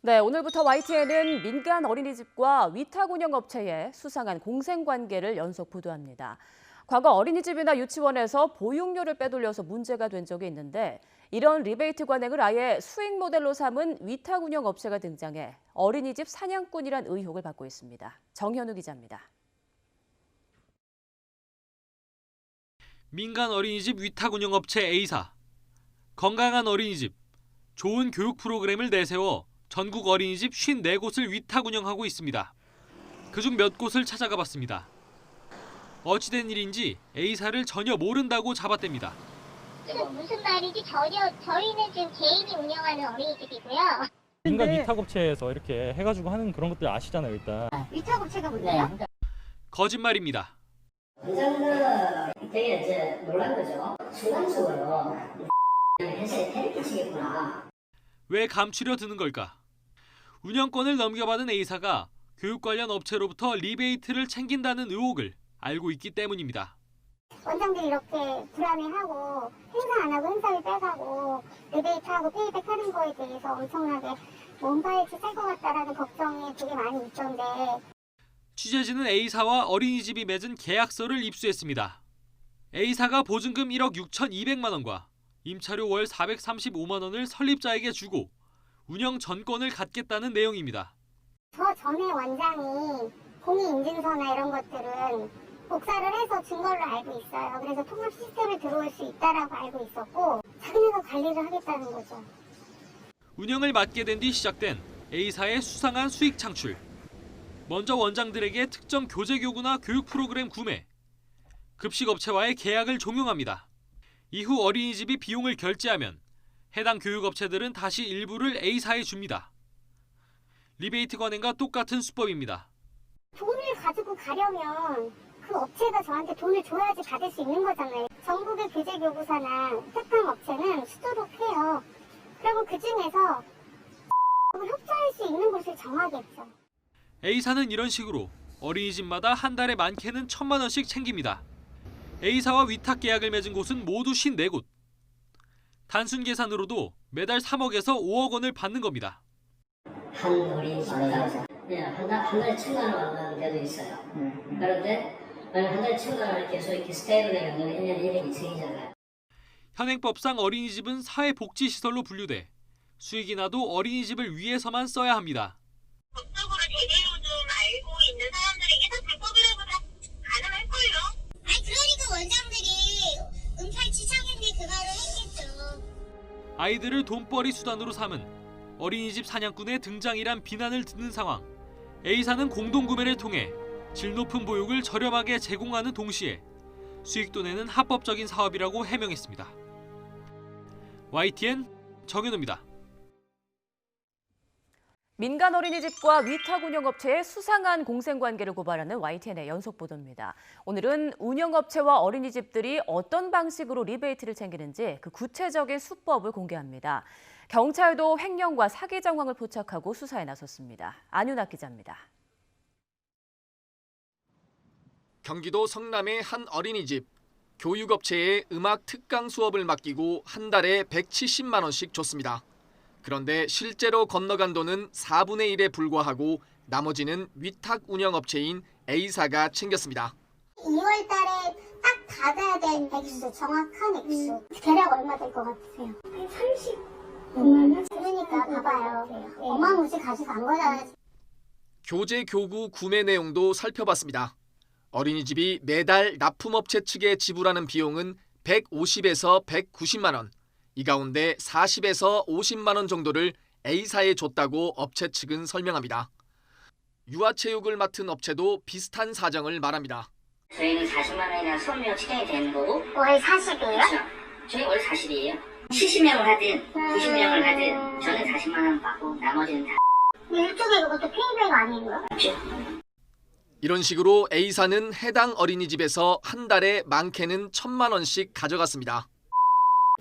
네, 오늘부터 YTN은 민간 어린이집과 위탁 운영업체의 수상한 공생관계를 연속 보도합니다. 과거 어린이집이나 유치원에서 보육료를 빼돌려서 문제가 된 적이 있는데 이런 리베이트 관행을 아예 수익 모델로 삼은 위탁 운영업체가 등장해 어린이집 사냥꾼이란 의혹을 받고 있습니다. 정현우 기자입니다. 민간 어린이집 위탁 운영업체 A사. 건강한 어린이집, 좋은 교육 프로그램을 내세워 전국 어린이집 54곳을 위탁 운영하고 있습니다. 그중 몇 곳을 찾아가 봤습니다. 어찌된 일인지 A사를 전혀 모른다고 잡아댑니다. 무슨 말이지? 저희는 지금 개인이 운영하는 어린이집이고요. 민간 위탁업체에서 이렇게 해가지고 하는 그런 것들 아시잖아요, 일단. 위탁업체가 뭔데요? 거짓말입니다. 원장들 되게 이제 놀란 거죠. 순간적으로 회사에 패를 끼치겠구나. 왜 감추려 드는 걸까? 운영권을 넘겨받은 A사가 교육 관련 업체로부터 리베이트를 챙긴다는 의혹을 알고 있기 때문입니다. 원장들이 이렇게 불안해하고 행사 안 하고 행사비 빼가고 리베이트하고 페이백 하는 거에 대해서 엄청나게 몸파이치 쌀 것 같다라는 걱정이 되게 많이 있던데 취재진은 A사와 어린이집이 맺은 계약서를 입수했습니다. A사가 보증금 1억 6,200만 원과 임차료 월 435만 원을 설립자에게 주고 운영 전권을 갖겠다는 내용입니다. 저 전에 원장이 공인인증서나 이런 것들은 복사를 해서 준 걸로 알고 있어요. 그래서 통합 시스템에 들어올 수 있다라고 알고 있었고 자기네가 관리를 하겠다는 거죠. 운영을 맡게 된 뒤 시작된 A사의 수상한 수익 창출. 먼저 원장들에게 특정 교재교구나 교육 프로그램 구매, 급식업체와의 계약을 종용합니다. 이후 어린이집이 비용을 결제하면 해당 교육업체들은 다시 일부를 A사에 줍니다. 리베이트 관행과 똑같은 수법입니다. 돈을 가지고 가려면 그 업체가 저한테 돈을 줘야지 받을 수 있는 거잖아요. 전국의 교재교구사나 특강 업체는 수두룩 해요. 그러면 그 중에서 협조할 수 있는 곳을 정하겠죠. A사는 이런 식으로 어린이집마다 한 달에 많게는 1,000만 원씩 챙깁니다. A사와 위탁 계약을 맺은 곳은 모두 54곳. 단순 계산으로도 매달 3억에서 5억 원을 받는 겁니다. 한 어린이집마다 한 달에 1,000만 원 받는 데도 있어요. 그런데 한 달에 1,000만 원을 계속 이렇게 스테이블 되면 1년 1억 2천이잖아요. 현행법상 어린이집은 사회복지시설로 분류돼 수익이 나도 어린이집을 위해서만 써야 합니다. 법적으로 제대로 좀 알고 있는 사람들에게 다 불법이라고 다 가능할걸요? 아니 그러니까 원장들이 은팔치창인데 그 말을 했겠죠. 아이들을 돈벌이 수단으로 삼은 어린이집 사냥꾼의 등장이란 비난을 듣는 상황. A사는 공동구매를 통해 질 높은 보육을 저렴하게 제공하는 동시에 수익도 내는 합법적인 사업이라고 해명했습니다. YTN 정현우입니다. 민간 어린이집과 위탁 운영업체의 수상한 공생관계를 고발하는 YTN의 연속 보도입니다. 오늘은 운영업체와 어린이집들이 어떤 방식으로 리베이트를 챙기는지 그 구체적인 수법을 공개합니다. 경찰도 횡령과 사기 정황을 포착하고 수사에 나섰습니다. 안윤학 기자입니다. 경기도 성남의 한 어린이집, 교육업체에 음악 특강 수업을 맡기고 한 달에 170만 원씩 줬습니다. 그런데 실제로 건너간 돈은 4분의 1에 불과하고 나머지는 위탁 운영업체인 A사가 챙겼습니다. 2월 달에 딱 받아야 될 액수, 정확한 액수. 대략 얼마 될 것 같으세요? 30만 원? 그러니까 봐봐요. 어마무시 가져간 거잖아요. 교재 교구 구매 내용도 살펴봤습니다. 어린이집이 매달 납품업체 측에 지불하는 비용은 150에서 190만 원. 이 가운데 40에서 50만 원 정도를 A사에 줬다고 업체 측은 설명합니다. 유아체육을 맡은 업체도 비슷한 사정을 말합니다. 저희는 40만 원이나 수업료 측정이 되는 거고 월 40이에요? 그렇죠. 저희 월 40이에요. 70명을 하든 90명을 하든 저는 40만 원 받고 나머지는 다 일종의 이것도 페이백 아니에요? 그렇죠. 이런 식으로 A사는 해당 어린이집에서 한 달에 많게는 1,000만 원씩 가져갔습니다.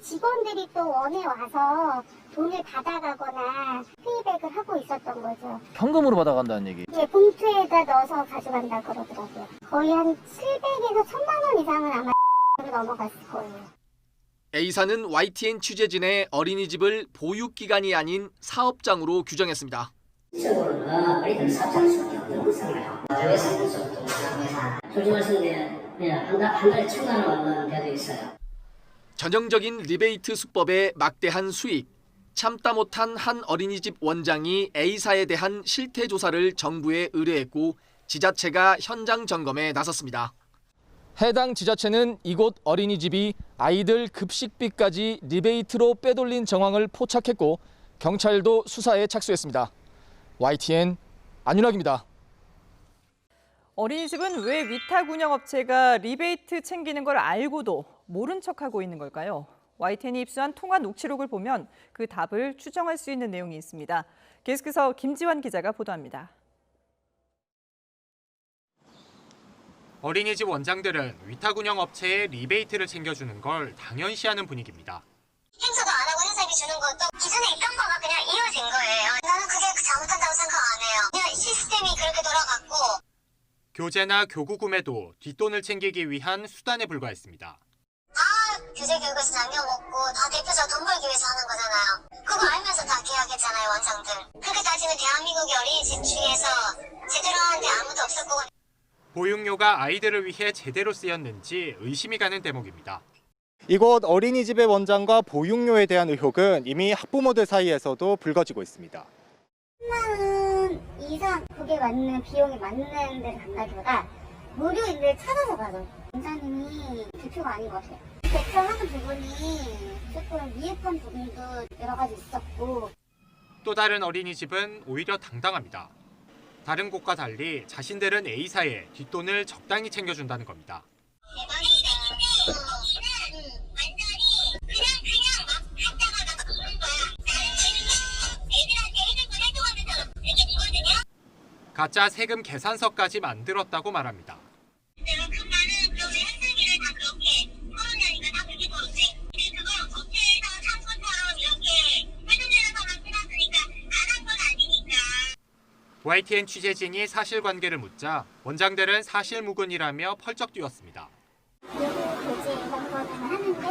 직원들이 또 원에 와서 돈을 받아가거나 페이백을 하고 있었던 거죠. 현금으로 받아간다는 얘기. 예, 봉투에다 넣어서 가져간다 그러더라고요. 거의 한 700에서 1,000만 원 이상은 아마 넘어갔을 거예요. A사는 YTN 취재진의 어린이집을 보육기관이 아닌 사업장으로 규정했습니다. 실적으로는 어린이들 사업장일 수밖에 없는 거잖아요. 외상분석도 솔직히 말씀드리면 한 달에 1,000만 원 얻는 데도 있어요. 전형적인 리베이트 수법의 막대한 수익, 참다 못한 한 어린이집 원장이 A사에 대한 실태 조사를 정부에 의뢰했고 지자체가 현장 점검에 나섰습니다. 해당 지자체는 이곳 어린이집이 아이들 급식비까지 리베이트로 빼돌린 정황을 포착했고 경찰도 수사에 착수했습니다. YTN 안윤학입니다. 어린이집은 왜 위탁 운영업체가 리베이트 챙기는 걸 알고도 모른 척하고 있는 걸까요? YTN이 입수한 통화 녹취록을 보면 그 답을 추정할 수 있는 내용이 있습니다. 계속해서 김지환 기자가 보도합니다. 어린이집 원장들은 위탁 운영 업체에 리베이트를 챙겨주는 걸 당연시하는 분위기입니다. 행사도 안 하고 행사비 주는 것도 기존에 있던 거가 그냥 이어진 거예요. 나는 그게 잘못한다고 생각 안 해요. 그냥 시스템이 그렇게 돌아갔고. 교재나 교구 구매도 뒷돈을 챙기기 위한 수단에 불과했습니다. 다 교재 교육에서 남겨먹고 다 대표자 돈 벌기 위해서 하는 거잖아요. 그거 알면서 다 계약했잖아요, 원장들. 그렇게 따지면 대한민국의 어린이집 중에서 제대로 하는 데 아무도 없을 거고. 보육료가 아이들을 위해 제대로 쓰였는지 의심이 가는 대목입니다. 이곳 어린이집의 원장과 보육료에 대한 의혹은 이미 학부모들 사이에서도 불거지고 있습니다. 10만 원 이상 그게 맞는 비용이 맞는 데를 간다기보다 무료인데 찾아서 가죠. 원장님이 대표가 아닌 것 같아요. 대표하는 부분이 조금 미흡한 부분도 여러 가지 있었고. 또 다른 어린이집은 오히려 당당합니다. 다른 곳과 달리 자신들은 A사에 뒷돈을 적당히 챙겨준다는 겁니다. 완전히 그냥 막 갔다가 막 그런 거야. 애들한테 해줄 해줘가면서 이렇게 주거든요. 가짜 세금 계산서까지 만들었다고 말합니다. 내가 그 많은 그런 행사기를 다 그렇게 서론이니까 다 그렇게 보는데 그거 업체에서 산 것처럼 이렇게 해준다고만 해놨으니까 안 한 건 아니니까. YTN 취재진이 사실관계를 묻자 원장들은 사실무근이라며 펄쩍 뛰었습니다. 교재 이런 거는 하는데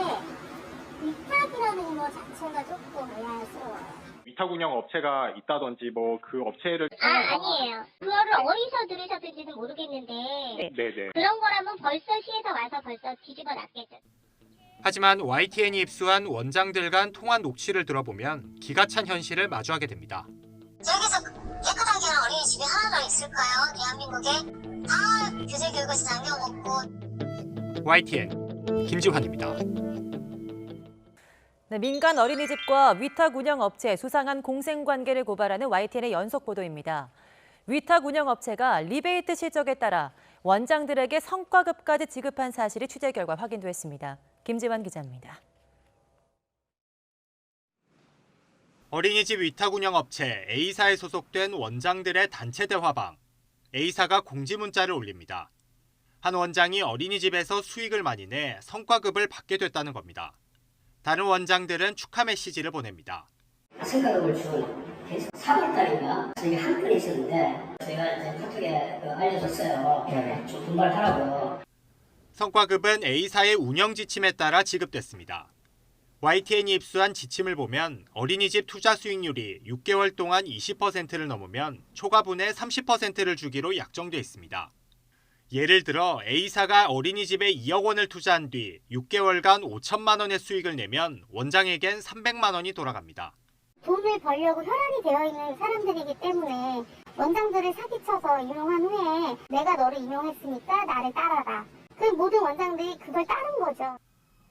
위탁이라는 거 자체가 조금 의아스러워요. 위탁 운영 업체가 있다든지 뭐 그 업체를 아니에요. 그거를 어디서 들으셨는지는 모르겠는데 네네. 그런 거라면 벌써 시에서 와서 벌써 뒤집어 놨겠죠. 하지만 YTN이 입수한 원장들 간 통화 녹취를 들어보면 기가 찬 현실을 마주하게 됩니다. 저기서 깨끗하게 하는 어린이집이 하나도 있을까요? 대한민국에 다 교재 교육에서 남겨먹고. YTN 김지환입니다. 네, 민간 어린이집과 위탁 운영 업체 수상한 공생관계를 고발하는 YTN의 연속 보도입니다. 위탁 운영 업체가 리베이트 실적에 따라 원장들에게 성과급까지 지급한 사실이 취재 결과 확인됐습니다. 김지환 기자입니다. 어린이집 위탁 운영 업체 A사에 소속된 원장들의 단체 대화방. A사가 공지 문자를 올립니다. 한 원장이 어린이집에서 수익을 많이 내 성과급을 받게 됐다는 겁니다. 다른 원장들은 축하 메시지를 보냅니다. 성과급을 준 계속 3월달인가 이게 한 건이 있었는데 제가 이제 카톡에 알려줬어요. 좀 분발하라고. 성과급은 A사의 운영 지침에 따라 지급됐습니다. YTN이 입수한 지침을 보면 어린이집 투자 수익률이 6개월 동안 20%를 넘으면 초과분의 30%를 주기로 약정돼 있습니다. 예를 들어 A사가 어린이집에 2억 원을 투자한 뒤 6개월간 5천만 원의 수익을 내면 원장에겐 300만 원이 돌아갑니다. 돈을 벌려고 혈안이 되어 있는 사람들이기 때문에 원장들을 사기쳐서 임용한 후에 내가 너를 임용했으니까 나를 따라라. 그 모든 원장들이 그걸 따른 거죠.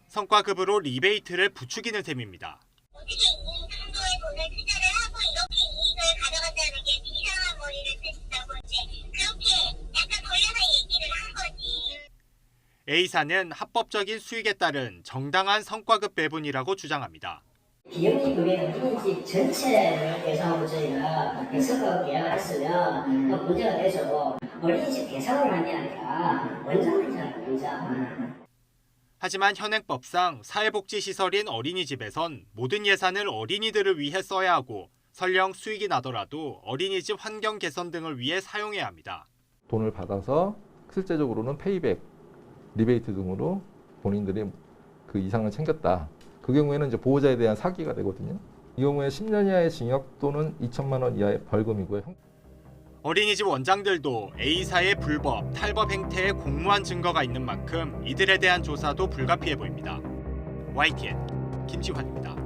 성과급으로 리베이트를 부추기는 셈입니다. 어떻게 이 정도의 돈을 투자를 하고 이렇게 이익을 가져간다는 게 이상한 머리를 쓰신다고 이제 그렇게 약간 걸려서 얘기를 한 거지. A사는 합법적인 수익에 따른 정당한 성과급 배분이라고 주장합니다. 비영리급의 어린이집 전체를 대상으로 저희가 성과급 계약을 했으면 문제가 되죠. 어린이집 대상으로 한 게 아니라 원장이잖아요, 원장. 하지만 현행법상 사회복지시설인 어린이집에선 모든 예산을 어린이들을 위해 써야 하고 설령 수익이 나더라도 어린이집 환경 개선 등을 위해 사용해야 합니다. 돈을 받아서 실제적으로는 페이백, 리베이트 등으로 본인들이 그 이상을 챙겼다. 그 경우에는 이제 보호자에 대한 사기가 되거든요. 이 경우에 10년 이하의 징역 또는 2천만 원 이하의 벌금이고요. 어린이집 원장들도 A사의 불법, 탈법 행태에 공무원 증거가 있는 만큼 이들에 대한 조사도 불가피해 보입니다. YTN 김지환입니다.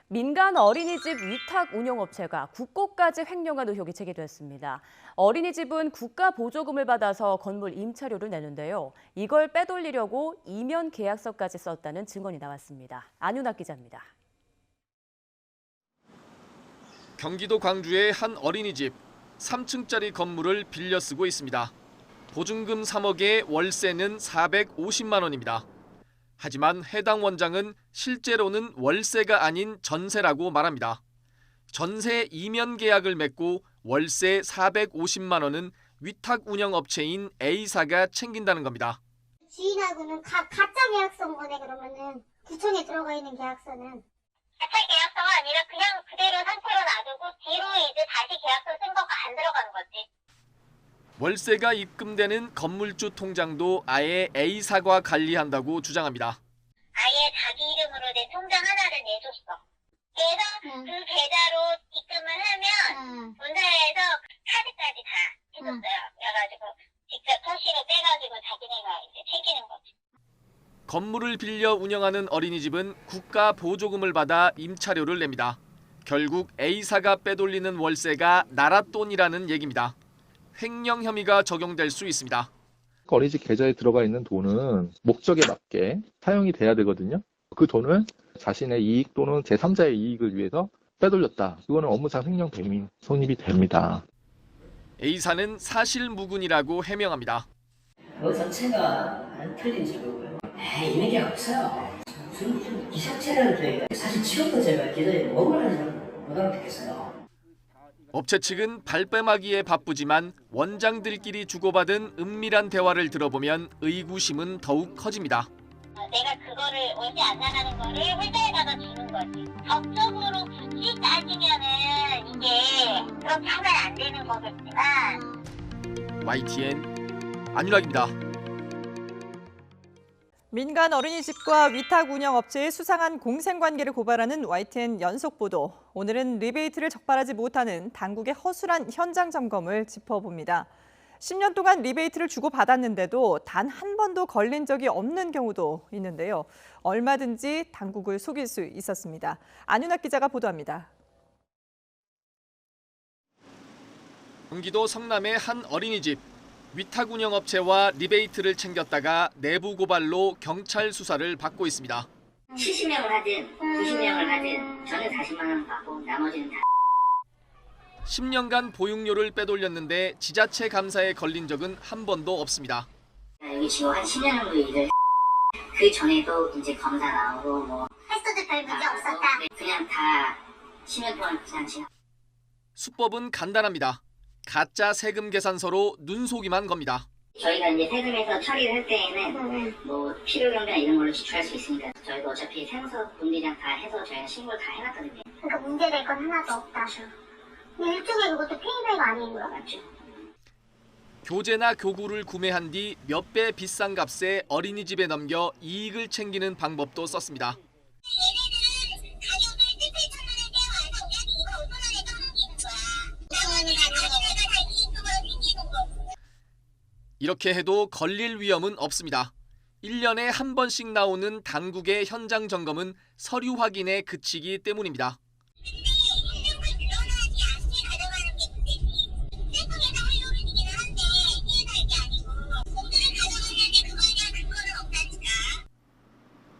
민간 어린이집 위탁 운영업체가 국고까지 횡령한 의혹이 제기됐습니다. 어린이집은 국가 보조금을 받아서 건물 임차료를 내는데요. 이걸 빼돌리려고 이면 계약서까지 썼다는 증언이 나왔습니다. 안윤아 기자입니다. 경기도 광주의 한 어린이집 3층짜리 건물을 빌려 쓰고 있습니다. 보증금 3억에 월세는 450만 원입니다. 하지만 해당 원장은 실제로는 월세가 아닌 전세라고 말합니다. 전세 이면 계약을 맺고 월세 450만 원은 위탁 운영업체인 A사가 챙긴다는 겁니다. 주인하고는 가짜 계약서인 거네. 그러면은 구청에 들어가 있는 계약서는 가짜 계약서가 아니라 그냥 그대로 상태로 놔두고 뒤로 이제 다시 계약서 쓴 거가 안 들어가는 거지. 월세가 입금되는 건물주 통장도 아예 A사가 관리한다고 주장합니다. 아예 자기 이름으로 내 통장 하나를 내줬어. 그래서 그 계좌로 입금을 하면 본사에서 카드까지 다 해줬어요. 그래가지고 직접 터시로 빼가지고 자기네가 이제 챙기는 거지. 건물을 빌려 운영하는 어린이집은 국가 보조금을 받아 임차료를 냅니다. 결국 A사가 빼돌리는 월세가 나라 돈이라는 얘기입니다. 횡령 혐의가 적용될 수 있습니다. 어린이집 계좌에 들어가 있는 돈은 목적에 맞게 사용이 돼야 되거든요. 그 돈을 자신의 이익 또는 제3자의 이익을 위해서 빼돌렸다. 이거는 업무상 횡령 배임 성립이 됩니다. A사는 사실무근이라고 해명합니다. 그 자체가 안 틀린 증거고요. 이런 게 없어요. 무슨 기사체라는 저희가 사실 지금도 제가 기자에 억울한지 못 알아듣겠어요. 업체 측은 발뺌하기에 바쁘지만 원장들끼리 주고받은 은밀한 대화를 들어보면 의구심은 더욱 커집니다. 내가 그거를 월세 안 나가는 거를 회사에다가 주는 거지. 법적으로 굳이 따지면은 이게 그렇게 하면 안 되는 거겠지만. YTN 안윤학입니다. 민간 어린이집과 위탁 운영업체의 수상한 공생관계를 고발하는 YTN 연속 보도. 오늘은 리베이트를 적발하지 못하는 당국의 허술한 현장 점검을 짚어봅니다. 10년 동안 리베이트를 주고받았는데도 단 한 번도 걸린 적이 없는 경우도 있는데요. 얼마든지 당국을 속일 수 있었습니다. 안윤학 기자가 보도합니다. 경기도 성남의 한 어린이집. 위탁 운영업체와 리베이트를 챙겼다가 내부 고발로 경찰 수사를 받고 있습니다. 70명을 하든 90명을 하든 저는 40만 원 받고 나머지는 다 10년간 보육료를 빼돌렸는데 지자체 감사에 걸린 적은 한 번도 없습니다. 여기 지금 한 10년 정도 일을 그 전에도 이제 검사 나오고 뭐 횟수도 별 문제 없었다. 그냥 다 10년 동안 그냥 지나. 수법은 간단합니다. 가짜 세금 계산서로 눈속이만 겁니다. 저희가 이제 세금에서 처리를 할 때에는 뭐 필요경비나 이런 걸로 지출할 수 있으니까 저희도 어차피 세무서 분리장 다 해서 저희가 신고를 다 해놨거든요. 그러니까 문제될 건 하나도 없다. 일종의 그것도 페이백 아니고요. 맞죠? 교재나 교구를 구매한 뒤 몇 배 비싼 값에 어린이집에 넘겨 이익을 챙기는 방법도 썼습니다. 얘네들은 가격을 7,000원에 떼어와서 우리한테 이걸 5,000원에 떠넘기는 거야. 자기네가 다 이익금으로 생기는 거고. 이렇게 해도 걸릴 위험은 없습니다. 1년에 한 번씩 나오는 당국의 현장 점검은 서류 확인에 그치기 때문입니다.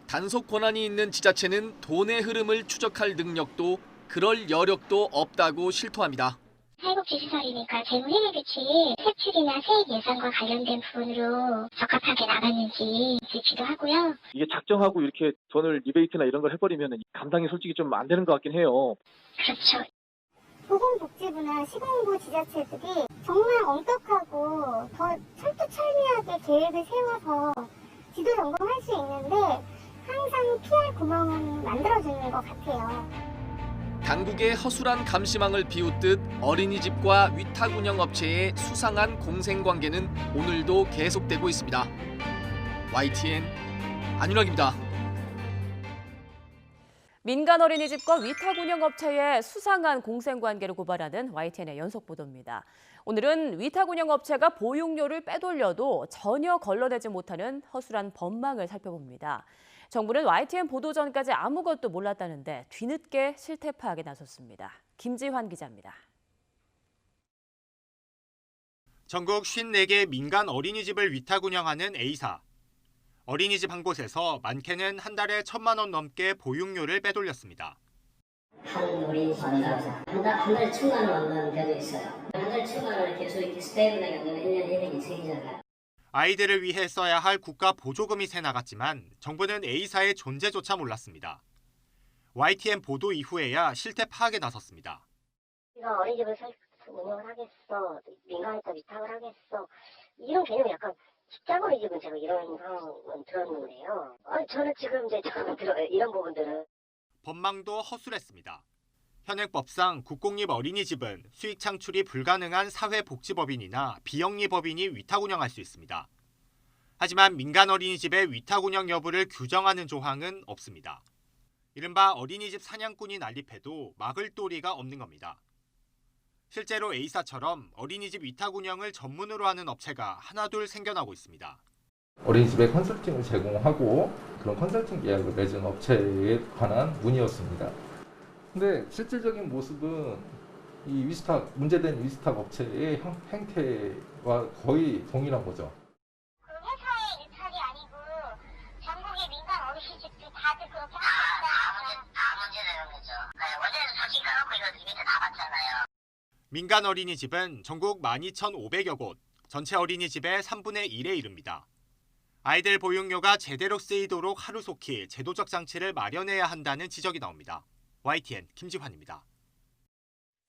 단속 권한이 있는 지자체는 돈의 흐름을 추적할 능력도 그럴 여력도 없다고 실토합니다. 사회복지시설이니까 재무회계규칙 세출이나 세액 예산과 관련된 부분으로 적합하게 나갔는지 지키도 하고요. 이게 작정하고 이렇게 돈을 리베이트나 이런 걸 해버리면 감당이 솔직히 좀 안 되는 것 같긴 해요. 그렇죠. 보건복지부나 시군구 지자체들이 정말 엄격하고 더 철두철미하게 계획을 세워서 지도 점검할 수 있는데 항상 피할 구멍은 만들어주는 것 같아요. 당국의 허술한 감시망을 비웃듯 어린이집과 위탁 운영업체의 수상한 공생관계는 오늘도 계속되고 있습니다. YTN 안윤학입니다. 민간 어린이집과 위탁 운영업체의 수상한 공생관계를 고발하는 YTN의 연속 보도입니다. 오늘은 위탁 운영업체가 보육료를 빼돌려도 전혀 걸러내지 못하는 허술한 법망을 살펴봅니다. 정부는 YTN 보도 전까지 아무것도 몰랐다는데 뒤늦게 실태 파악에 나섰습니다. 김지환 기자입니다. 전국 54개 민간 어린이집을 위탁 운영하는 A사. 어린이집 한 곳에서 많게는 한 달에 1,000만 원 넘게 보육료를 빼돌렸습니다. 한 어린이집 한 달에 1,000만 원 얻는 데도 있어요. 한 달에 1,000만 원을 계속 이렇게 스테이블하게 얻는 1년 혜택이 생기잖아요. 아이들을 위해 써야 할 국가 보조금이 새 나갔지만 정부는 A사의 존재조차 몰랐습니다. YTN 보도 이후에야 실태 파악에 나섰습니다. 우리가 어린이집을 운영을 하겠어, 민간에다 위탁을 하겠어, 이런 개념이 약간 직장 어린이집은 제가 이런 상황은 들었는데요. 저는 지금 이제 처음 들어요, 이런 부분들은. 법망도 허술했습니다. 현행법상 국공립 어린이집은 수익 창출이 불가능한 사회복지법인이나 비영리법인이 위탁 운영할 수 있습니다. 하지만 민간 어린이집의 위탁 운영 여부를 규정하는 조항은 없습니다. 이른바 어린이집 사냥꾼이 난립해도 막을 도리가 없는 겁니다. 실제로 A사처럼 어린이집 위탁 운영을 전문으로 하는 업체가 하나둘 생겨나고 있습니다. 어린이집에 컨설팅을 제공하고 그런 컨설팅 계약을 맺은 업체에 관한 문의였습니다. 근데 실질적인 모습은 이 문제된 위탁 업체의 행태와 거의 동일한 거죠. 그 회사의 위탁이 아니고 전국의 민간 어린이집들 다들 그렇게 하고 있다. 다 문제되는 거죠. 원래는 자기 까놓고 이거 리미트 나갔잖아요. 민간 어린이집은 전국 12,500여 곳, 전체 어린이집의 3분의 1에 이릅니다. 아이들 보육료가 제대로 쓰이도록 하루속히 제도적 장치를 마련해야 한다는 지적이 나옵니다. YTN 김지환입니다.